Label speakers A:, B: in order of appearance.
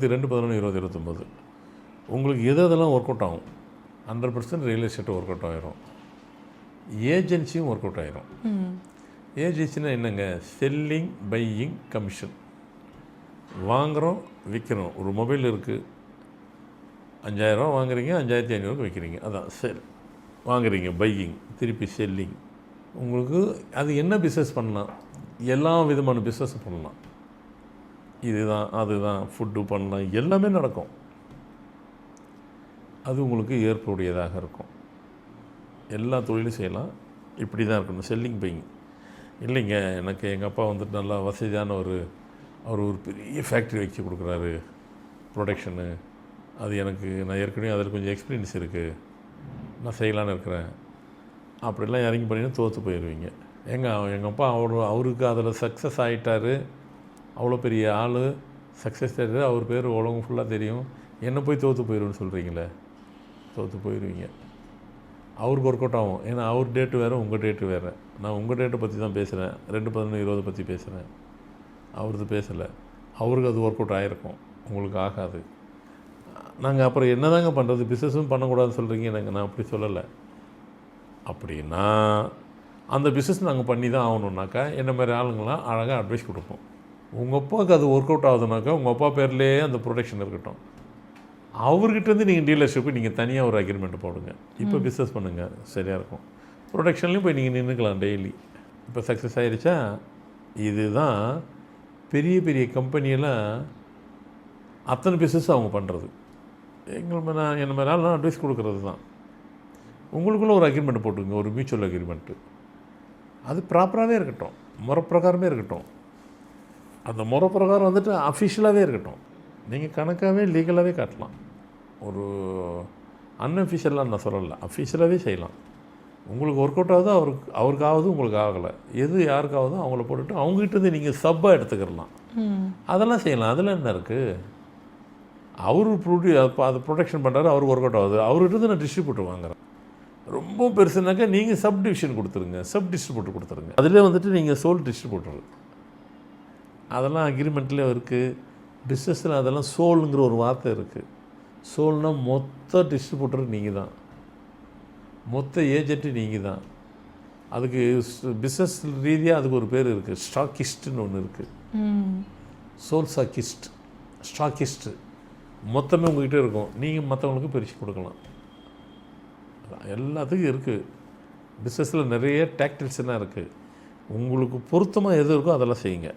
A: 2/11/2029 உங்களுக்கு எதெல்லாம் work out ஆகும்? 100% ரியல் எஸ்டேட் ஒர்க் அவுட் ஆகிரும். ஏஜென்சியும் ஒர்க் அவுட் ஆகிரும். ஏஜென்சினா என்னங்க? Selling, buying, commission. வாங்குகிறோம், விற்கிறோம். ஒரு மொபைல் இருக்குது, 5000 வாங்குறீங்க, 5500 விற்கிறீங்க. அதான் செல். வாங்குறீங்க, பையிங், திருப்பி செல்லிங். உங்களுக்கு அது என்ன பிஸ்னஸ் பண்ணலாம்? எல்லா விதமான பிஸ்னஸ் பண்ணலாம். இதுதான் அதுதான் ஃபுட்டு பண்ணலாம், எல்லாமே நடக்கும். அது உங்களுக்கு ஏற்புடையதாக இருக்கும். எல்லா தொழிலும் செய்யலாம். இப்படி தான் இருக்கணும். Selling, buying. இல்லைங்க, எனக்கு எங்கள் அப்பா வந்துட்டு நல்லா வசதியான அவர் ஒரு பெரிய ஃபேக்ட்ரி வச்சு கொடுக்குறாரு, ப்ரொடக்ஷனு. அது எனக்கு நான் ஏற்கனவே அதில் கொஞ்சம் எக்ஸ்பீரியன்ஸ் இருக்குது, நான் செய்யலான்னு இருக்கிறேன். அப்படிலாம் இறங்கி பண்ணிங்கன்னா தோற்று போயிடுவீங்க. எங்கள் அப்பா அவருக்கு அதில் சக்ஸஸ் ஆகிட்டார், அவ்வளோ பெரிய ஆள், சக்ஸஸ் ஆகிட்டார், அவர் பேர் உலகம் ஃபுல்லாக தெரியும். என்ன போய் தோற்று போயிடுவேன்னு சொல்கிறீங்களே, தோற்று போயிடுவீங்க. அவருக்கு ஒர்க் அவுட் ஆகும். ஏன்னா அவர் டேட்டு வேறு, உங்கள் டேட்டு வேறு. நான் உங்கள் டேட்டை பற்றி தான் பேசுகிறேன், 2/11/20 பற்றி பேசுகிறேன். அவரது பேசலை. அவருக்கு அது ஒர்க் அவுட் ஆகிருக்கும், உங்களுக்கு ஆகாது. நாங்கள் அப்புறம் என்ன தாங்க பண்ணுறது? பிஸ்னஸும் பண்ணக்கூடாதுன்னு சொல்கிறீங்க. நான் அப்படி சொல்லலை. அப்படின்னா அந்த பிஸ்னஸ் நாங்கள் பண்ணி தான் ஆகணுன்னாக்கா என்ன மாதிரி ஆளுங்களாம் அழகாக அட்வைஸ் கொடுப்போம். உங்கள் அப்பாவுக்கு அது ஒர்க் அவுட் ஆகுதுனாக்கா உங்கள் அப்பா பேர்லேயே அந்த ப்ரொடெக்ஷன் இருக்கட்டும். அவர்கிட்டருந்து நீங்கள் டீலர்ஷிப்பு நீங்கள் தனியாக ஒரு அக்ரிமெண்ட் போடுங்க. இப்போ பிஸ்னஸ் பண்ணுங்கள், சரியாக இருக்கும். ப்ரொடக்ஷன்லேயும் போய் நீங்கள் நின்றுக்கலாம் டெய்லி. இப்போ சக்ஸஸ் ஆகிடுச்சா? இதுதான் பெரிய பெரிய கம்பெனியெல்லாம் அத்தனை பிஸ்னஸ் அவங்க பண்ணுறது. நான் என்ன மாதிரி நான் அட்வைஸ் கொடுக்குறது தான். உங்களுக்குள்ளே ஒரு அக்ரிமெண்ட் போட்டுங்க, ஒரு மியூச்சுவல் அக்ரிமெண்ட்டு. அது ப்ராப்பராகவே இருக்கட்டும், முறைப்பிரகாரமே இருக்கட்டும். அந்த முறைப்பிரகாரம் வந்துட்டு அஃபிஷியலாகவே இருக்கட்டும். நீங்கள் கணக்காகவே லீகலாகவே காட்டலாம். ஒரு அன்அஃபிஷியலாக நான் சொல்லலை, அஃபிஷியலாகவே செய்யலாம். உங்களுக்கு ஒர்க் அவுட் ஆகுது, அவருக்கு ஆகுது, உங்களுக்கு ஆகலை. எது யாருக்காகுதோ அவங்கள போட்டுட்டு அவங்ககிட்டருந்து நீங்கள் சப்பாக எடுத்துக்கிடலாம். அதெல்லாம் செய்யலாம். அதில் என்ன இருக்குது? அவர் அதை ப்ரொடெக்ஷன் பண்ணுறாரு, அவருக்கு ஒர்க் அவுட் ஆகுது, அவர்கிட்ட நான் டிஸ்ட்ரிபியூட்டர் வாங்குறேன். ரொம்ப பெருசுனாக்கா நீங்கள் சப் டிவிஷன் கொடுத்துருங்க, சப் டிஸ்ட்ரிபியூட்டர் கொடுத்துருங்க. அதிலே வந்துட்டு நீங்கள் சோல் டிஸ்ட்ரிபியூட்டர். அதெல்லாம் அக்ரிமெண்ட்லேயே இருக்குது. பிஸ்னஸில் அதெல்லாம் சோலுங்கிற ஒரு வார்த்தை இருக்குது. சோல்னால் மொத்த டிஸ்ட்ரிபியூட்டர் நீங்கள் தான், மொத்த ஏஜென்ட்டு நீங்கள் தான். அதுக்கு பிஸ்னஸ் ரீதியாக அதுக்கு ஒரு பேர் இருக்குது, ஸ்டாக்கிஸ்ட்டுன்னு ஒன்று இருக்குது. சோல் ஸ்டாக்கிஸ்ட்டு மொத்தமே உங்கள்கிட்ட இருக்கும். நீங்கள் மற்றவங்களுக்கு பிரித்து கொடுக்கலாம். எல்லாத்துக்கும் இருக்குது. பிஸ்னஸில் நிறைய டாக்டிக்ஸ் எல்லாம் இருக்குது. உங்களுக்கு பொருத்தமாக எது இருக்கோ அதெல்லாம் செய்யுங்க.